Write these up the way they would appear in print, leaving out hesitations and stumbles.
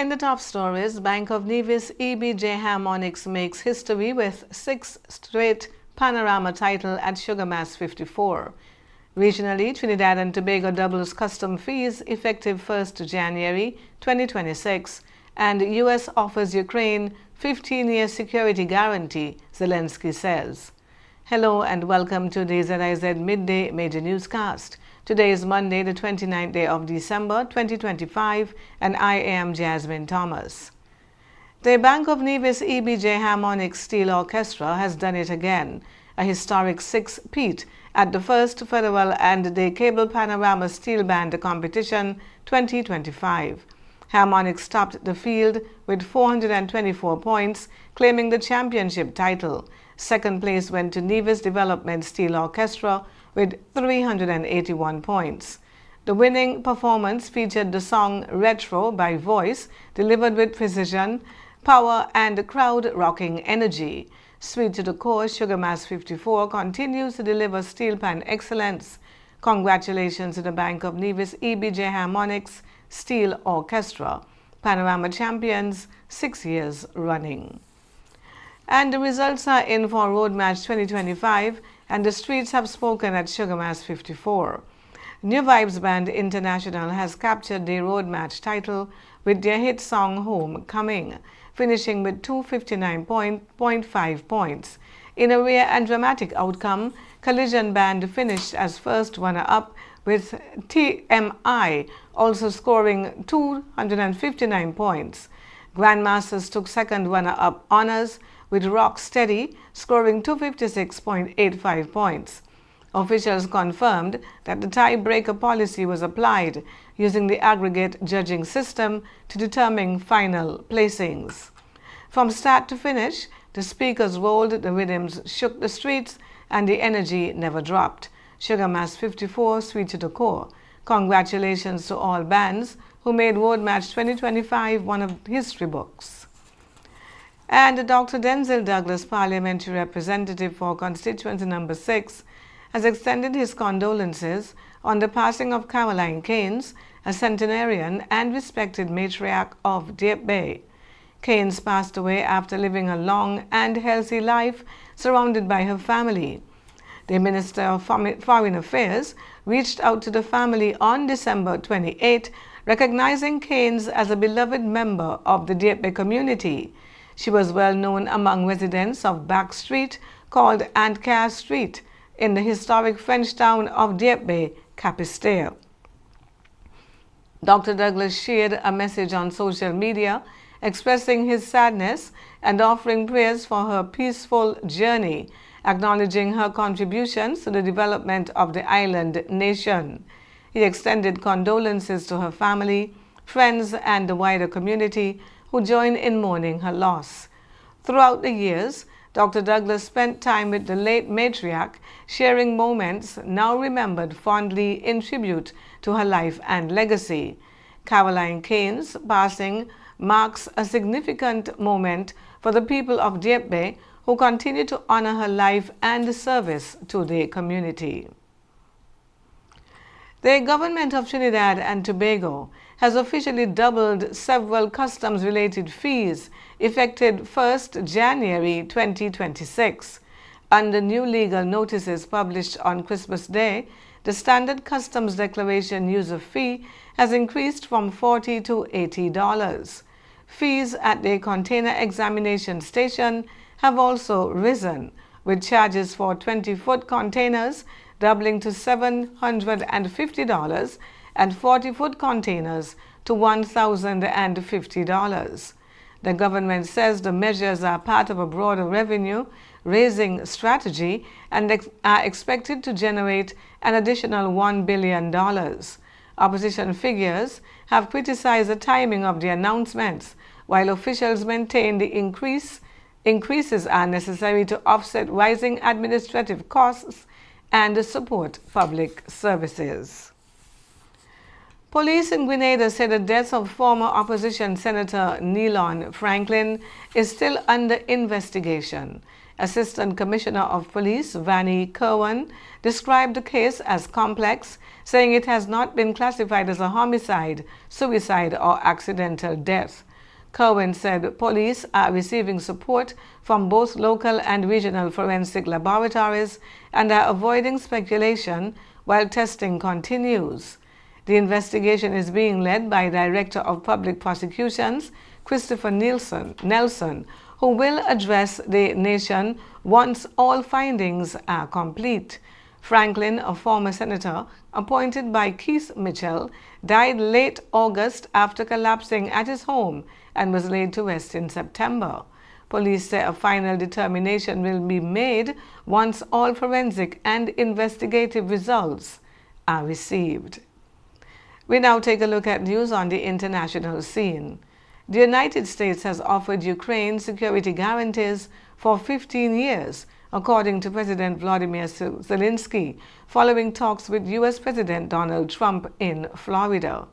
In the top stories, Bank of Nevis EBJ Harmonics makes history with 6th straight Panorama title at Sugar Mass 54. Regionally, Trinidad and Tobago doubles custom fees effective 1st January 2026, and U.S. offers Ukraine 15-year security guarantee, Zelensky says. Hello and welcome to the ZIZ Midday Major Newscast. Today is Monday, the 29th day of December 2025, and I am Jasmine Thomas. The Bank of Nevis EBJ Harmonics Steel Orchestra has done it again, a historic six-peat at the first Federal and the Cable Panorama Steel Band Competition 2025. Harmonics topped the field with 424 points, claiming the championship title. Second place went to Nevis Development Steel Orchestra with 381 points. The winning performance featured the song Retro by Voice, delivered with precision, power, and crowd-rocking energy. Sweet to the core, Sugar Mass 54 continues to deliver steel pan excellence. Congratulations to the Bank of Nevis EBJ Harmonics Steel Orchestra, Panorama champions 6 years running. And the results are in for Road Match 2025, and the streets have spoken at Sugar Mass 54. New Vibes Band International has captured the Road Match title with their hit song Homecoming, finishing with 259.5 points. In a rare and dramatic outcome, Collision Band finished as first runner-up, with TMI also scoring 259 points. Grandmasters took second runner-up honors, with Rock Steady scoring 256.85 points. Officials confirmed that the tiebreaker policy was applied using the aggregate judging system to determine final placings. From start to finish, the speakers rolled, the rhythms shook the streets, and the energy never dropped. Sugar Mass 54, sweet to the core. Congratulations to all bands who made Road Match 2025 one of history books. And Dr. Denzel Douglas, parliamentary representative for constituency number 6, has extended his condolences on the passing of Caroline Caines, a centenarian and respected matriarch of Deep Bay. Caines passed away after living a long and healthy life surrounded by her family. The Minister of Foreign Affairs reached out to the family on December 28, recognizing Caines as a beloved member of the Deep Bay community. She was well known among residents of Back Street, called Aunt Care Street, in the historic French town of Deep Bay, Capistaire. Dr. Douglas shared a message on social media expressing his sadness and offering prayers for her peaceful journey, acknowledging her contributions to the development of the island nation. He extended condolences to her family, friends, and the wider community who joined in mourning her loss. Throughout the years, Dr. Douglas spent time with the late matriarch, sharing moments now remembered fondly in tribute to her life and legacy. Caroline Caines' passing marks a significant moment for the people of Deep Bay, who continue to honor her life and service to the community. The government of Trinidad and Tobago has officially doubled several customs-related fees effective 1st January 2026. Under new legal notices published on Christmas Day, the standard customs declaration user fee has increased from $40 to $80. Fees at the container examination station have also risen, with charges for 20-foot containers doubling to $750 and 40-foot containers to $1,050. The government says the measures are part of a broader revenue-raising strategy and are expected to generate an additional $1 billion. Opposition figures have criticized the timing of the announcements, while officials maintain the increases are necessary to offset rising administrative costs and support public services. Police in Grenada said the death of former opposition Senator Neilon Franklin is still under investigation. Assistant Commissioner of Police Vanny Kerwan described the case as complex, saying it has not been classified as a homicide, suicide, or accidental death. Cohen said police are receiving support from both local and regional forensic laboratories and are avoiding speculation while testing continues. The investigation is being led by Director of Public Prosecutions, Christopher Nelson, who will address the nation once all findings are complete. Franklin, a former senator appointed by Keith Mitchell, died late August after collapsing at his home and was laid to rest in September. Police say a final determination will be made once all forensic and investigative results are received. We now take a look at news on the international scene. The United States has offered Ukraine security guarantees for 15 years, according to President Volodymyr Zelensky, following talks with U.S. President Donald Trump in Florida.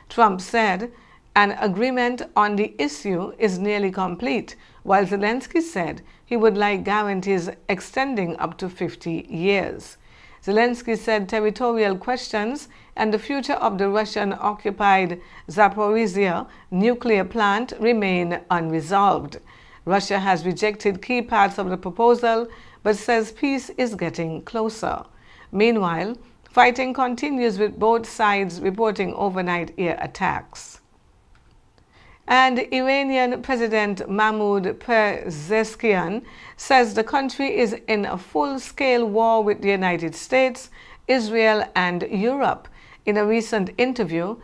Trump said an agreement on the issue is nearly complete, while Zelensky said he would like guarantees extending up to 50 years. Zelensky said territorial questions and the future of the Russian-occupied Zaporizhia nuclear plant remain unresolved. Russia has rejected key parts of the proposal, but says peace is getting closer. Meanwhile, fighting continues with both sides reporting overnight air attacks. And Iranian President Mahmoud Pezeshkian says the country is in a full-scale war with the United States, Israel, and Europe. In a recent interview,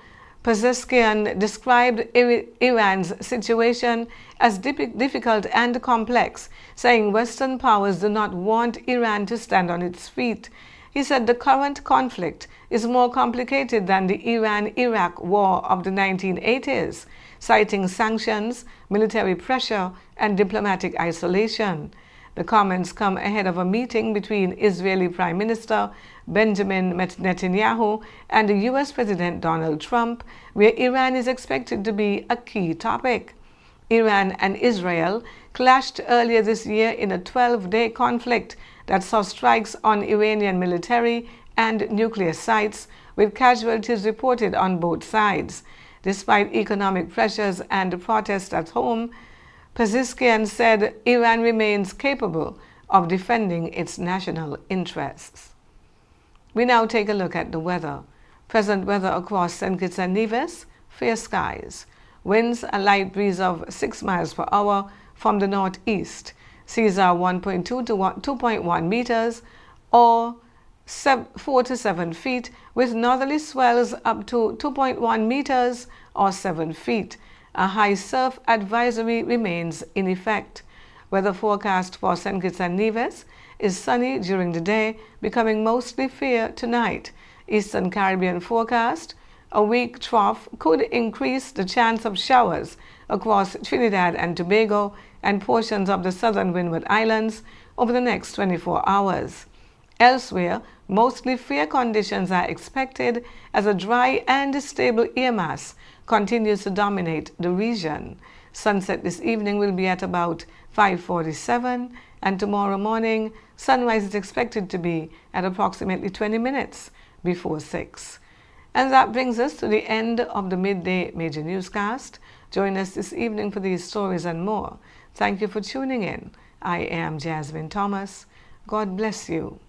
Pezeshkian described Iran's situation as difficult and complex, saying Western powers do not want Iran to stand on its feet. He said the current conflict is more complicated than the Iran-Iraq war of the 1980s, citing sanctions, military pressure, and diplomatic isolation. The comments come ahead of a meeting between Israeli Prime Minister Benjamin Netanyahu and the U.S. President Donald Trump, where Iran is expected to be a key topic. Iran and Israel clashed earlier this year in a 12-day conflict that saw strikes on Iranian military and nuclear sites, with casualties reported on both sides. Despite economic pressures and protests at home, Pezeshkian said Iran remains capable of defending its national interests. We now take a look at the weather. Present weather across St. Kitts and Nevis: fair skies. Winds a light breeze of 6 miles per hour from the northeast. Seas are 1.2 to 2.1 meters or 4 to 7 feet, with northerly swells up to 2.1 meters or 7 feet. A high surf advisory remains in effect. Weather forecast for St. Kitts and Nevis is sunny during the day, becoming mostly fair tonight. Eastern Caribbean forecast: a weak trough could increase the chance of showers across Trinidad and Tobago and portions of the southern Windward Islands over the next 24 hours. Elsewhere, mostly fair conditions are expected as a dry and stable air mass continues to dominate the region. Sunset this evening will be at about 5:47, and tomorrow morning, sunrise is expected to be at approximately 20 minutes before 6. And that brings us to the end of the Midday Major Newscast. Join us this evening for these stories and more. Thank you for tuning in. I am Jasmine Thomas. God bless you.